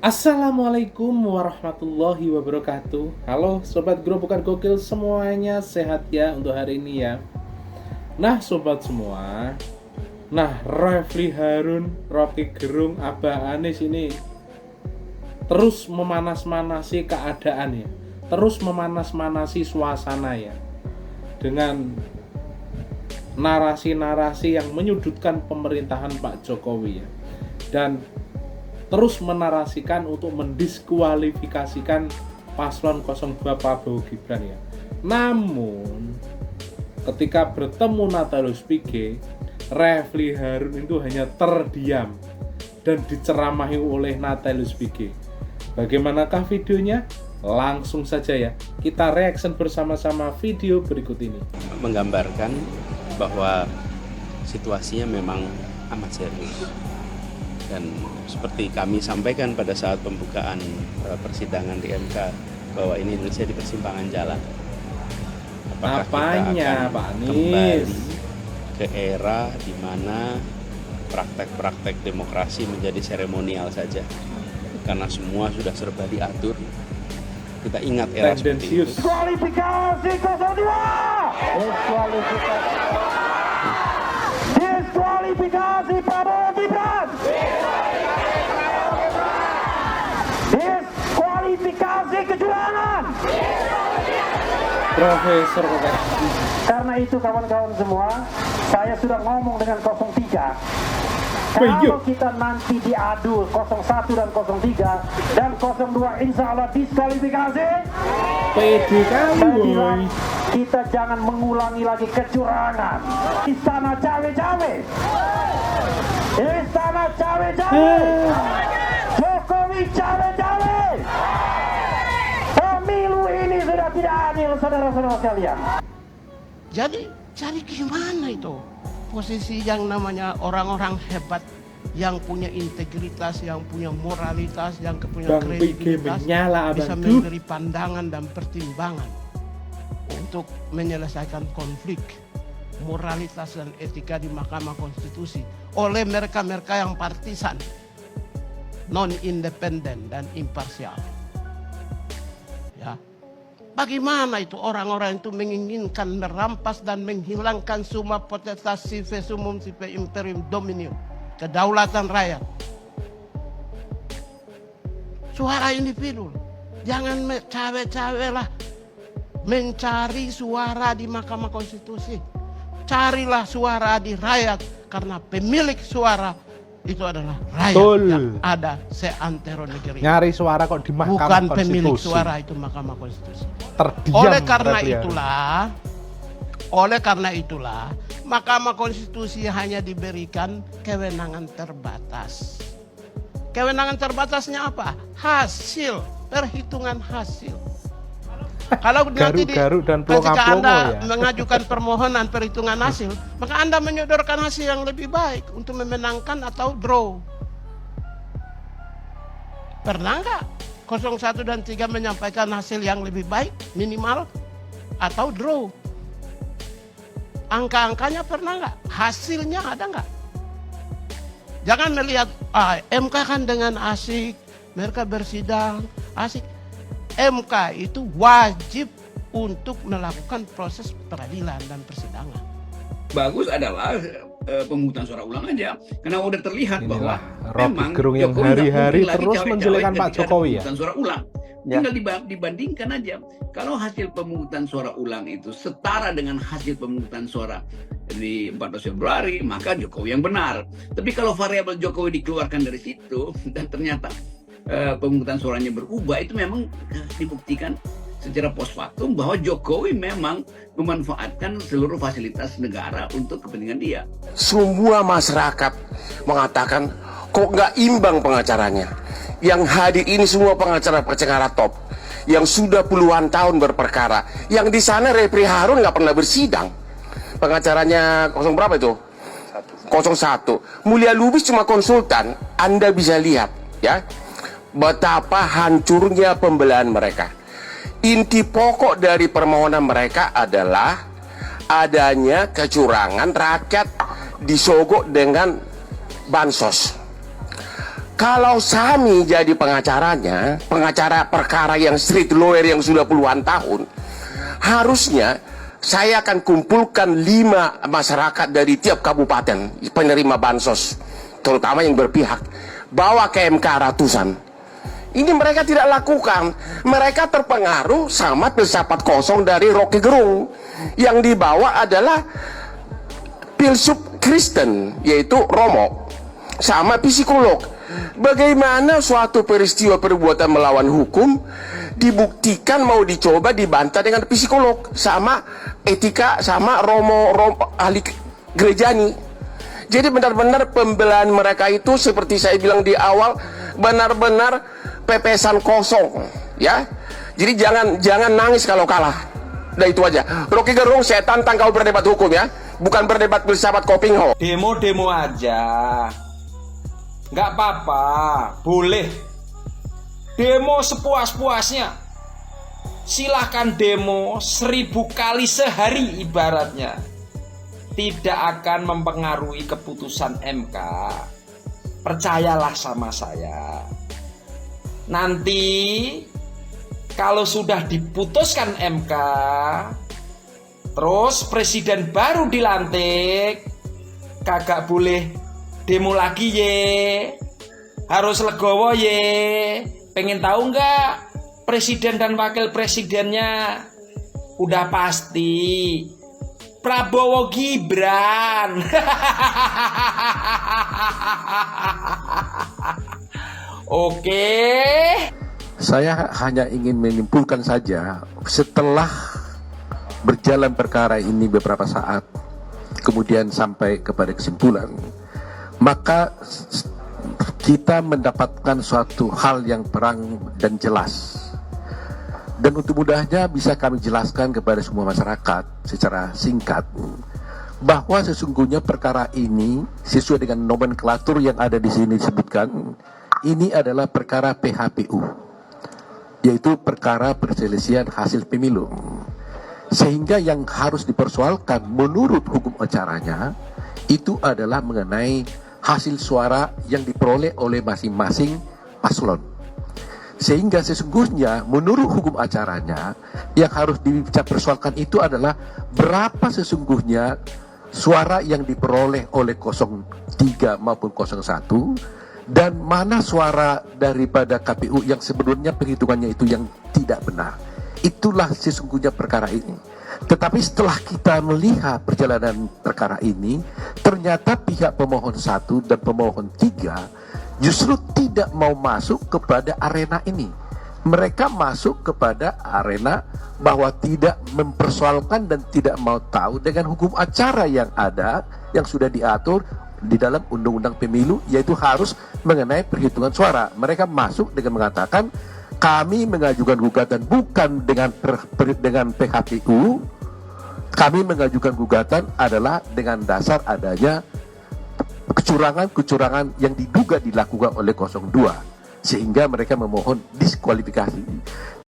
Assalamualaikum warahmatullahi wabarakatuh. Halo sobat Gerobokan Gokil semuanya, sehat ya untuk hari ini ya. Nah sobat semua, Refli Harun, Rocky Gerung, Abah Anis ini terus memanas-manasi keadaan ya, terus memanas-manasi suasana ya, dengan narasi-narasi yang menyudutkan pemerintahan Pak Jokowi ya, dan terus menarasikan untuk mendiskualifikasikan paslon 02 Prabowo Gibran ya. Namun ketika bertemu Natalius Pigai, Refli Harun itu hanya terdiam dan diceramahi oleh Natalius Pigai. Bagaimanakah videonya? Langsung saja ya, kita reaction bersama-sama video berikut ini. Menggambarkan bahwa situasinya memang amat serius. Dan seperti kami sampaikan pada saat pembukaan persidangan di MK bahwa ini Indonesia di persimpangan jalan. Apakah Apanya, kita akan Pak Anies? kembali ke era di mana praktek-praktek demokrasi menjadi seremonial saja, karena semua sudah serba diatur. Kita ingat era seperti itu. Diskualifikasi 02. Diskualifikasi Prabowo Gibran. Diskualifikasi kecurangan. Profesor Karena itu kawan-kawan semua, saya sudah ngomong dengan 03. Kalau kita nanti diadu 01 dan 03 dan 02 insya Allah diskualifikasi, PD saya kali bilang kita jangan mengulangi lagi kecurangan. Istana cawe-cawe, istana cawe-cawe, Jokowi cawe-cawe. Pemilu ini sudah tidak adil, saudara-saudara sekalian. Jadi gimana itu posisi yang namanya orang-orang hebat, yang punya integritas, yang punya moralitas, yang punya Bang Pigai kredibilitas, menyala, bisa Abang. memberi pandangan dan pertimbangan untuk menyelesaikan konflik moralitas dan etika di Mahkamah Konstitusi oleh mereka-mereka yang partisan, non independen dan imparsial. Ya. Bagaimana itu orang-orang itu menginginkan merampas dan menghilangkan semua potestas sive sumum sive imperium dominium, kedaulatan rakyat. Suara individu, jangan cawe-cawe lah mencari suara di Mahkamah Konstitusi. Carilah suara di rakyat, karena pemilik suara itu adalah rakyat. Betul. Yang ada seantero negeri. Nyari suara kok di Mahkamah Bukan Konstitusi. pemilik suara itu Mahkamah Konstitusi. Terdiam. Oleh karena itulah, Mahkamah Konstitusi hanya diberikan kewenangan terbatas. Kewenangan terbatasnya apa? Hasil, perhitungan hasil. Kalau nanti Garuk-garuk dan ketika plonga-plongo Anda ya. mengajukan permohonan perhitungan hasil, maka Anda menyodorkan hasil yang lebih baik untuk memenangkan atau draw. Pernah nggak 01 dan 3 menyampaikan hasil yang lebih baik minimal atau draw? Angka-angkanya pernah nggak? Hasilnya ada nggak? Jangan melihat MK kan dengan asik, mereka bersidang asik. MK itu wajib untuk melakukan proses peradilan dan persidangan. Bagus adalah pemungutan suara ulang aja, karena udah terlihat bahwa Rocky Gerung yang hari-hari terus menjelekkan Pak Jokowi ya. Pemungutan suara ulang, tinggal dibandingkan aja. Kalau hasil pemungutan suara ulang itu setara dengan hasil pemungutan suara di 14 Februari, maka Jokowi yang benar. Tapi kalau variabel Jokowi dikeluarkan dari situ dan ternyata pemungutan suaranya berubah, itu memang dibuktikan secara post factum bahwa Jokowi memang memanfaatkan seluruh fasilitas negara untuk kepentingan dia. Semua masyarakat mengatakan kok nggak imbang pengacaranya. Yang hadir ini semua pengacara-pengacara top yang sudah puluhan tahun berperkara. Yang di sana Refli Harun nggak pernah bersidang. Pengacaranya berapa itu? 01. Mulia Lubis cuma konsultan. Anda bisa lihat ya betapa hancurnya pembelaan mereka. Inti pokok dari permohonan mereka adalah adanya kecurangan, rakyat disogok dengan bansos. Kalau Sami jadi pengacaranya, pengacara perkara yang street lawyer yang sudah puluhan tahun, harusnya saya akan kumpulkan 5 masyarakat dari tiap kabupaten penerima bansos, terutama yang berpihak, bawa ke MK ratusan. Ini mereka tidak lakukan. Mereka terpengaruh sama filsafat kosong dari Rocky Gerung. Yang dibawa adalah filsuf Kristen, yaitu Romo, sama psikolog. Bagaimana suatu peristiwa perbuatan melawan hukum dibuktikan mau dicoba dibantah dengan psikolog, sama etika, sama Romo ahli gerejani. Jadi benar-benar pembelaan mereka itu seperti saya bilang di awal, benar-benar pepesan kosong, ya. Jadi jangan nangis kalau kalah. Udah itu aja. Rocky Gerung, saya tantang kau berdebat hukum ya, bukan berdebat filsafat Kopingho. Demo-demo aja, nggak apa-apa, boleh. Demo sepuas-puasnya. Silahkan demo 1000 kali sehari ibaratnya. Tidak akan mempengaruhi keputusan MK. Percayalah sama saya. Nanti kalau sudah diputuskan MK, terus presiden baru dilantik, kagak boleh demo lagi ye. Harus legowo ye. Pengen tahu nggak presiden dan wakil presidennya? Udah pasti Prabowo Gibran. Oke. Saya hanya ingin menyimpulkan saja, setelah berjalan perkara ini beberapa saat, kemudian sampai kepada kesimpulan, maka kita mendapatkan suatu hal yang terang dan jelas. Dan untuk mudahnya bisa kami jelaskan kepada semua masyarakat secara singkat, bahwa sesungguhnya perkara ini sesuai dengan nomenklatur yang ada di sini disebutkan, ini adalah perkara PHPU, yaitu perkara perselisihan hasil pemilu. Sehingga yang harus dipersoalkan menurut hukum acaranya itu adalah mengenai hasil suara yang diperoleh oleh masing-masing paslon. Sehingga sesungguhnya menurut hukum acaranya yang harus dipersoalkan itu adalah berapa sesungguhnya suara yang diperoleh oleh 03 maupun 01, dan mana suara daripada KPU yang sebenarnya perhitungannya itu yang tidak benar. Itulah sesungguhnya perkara ini. Tetapi setelah kita melihat perjalanan perkara ini, ternyata pihak pemohon 1 dan pemohon 3 justru tidak mau masuk kepada arena ini. Mereka masuk kepada arena bahwa tidak mempersoalkan dan tidak mau tahu dengan hukum acara yang ada, yang sudah diatur di dalam undang-undang pemilu, yaitu harus mengenai perhitungan suara. Mereka masuk dengan mengatakan kami mengajukan gugatan bukan dengan PHPU, kami mengajukan gugatan adalah dengan dasar adanya kecurangan yang diduga dilakukan oleh 02, sehingga mereka memohon diskualifikasi.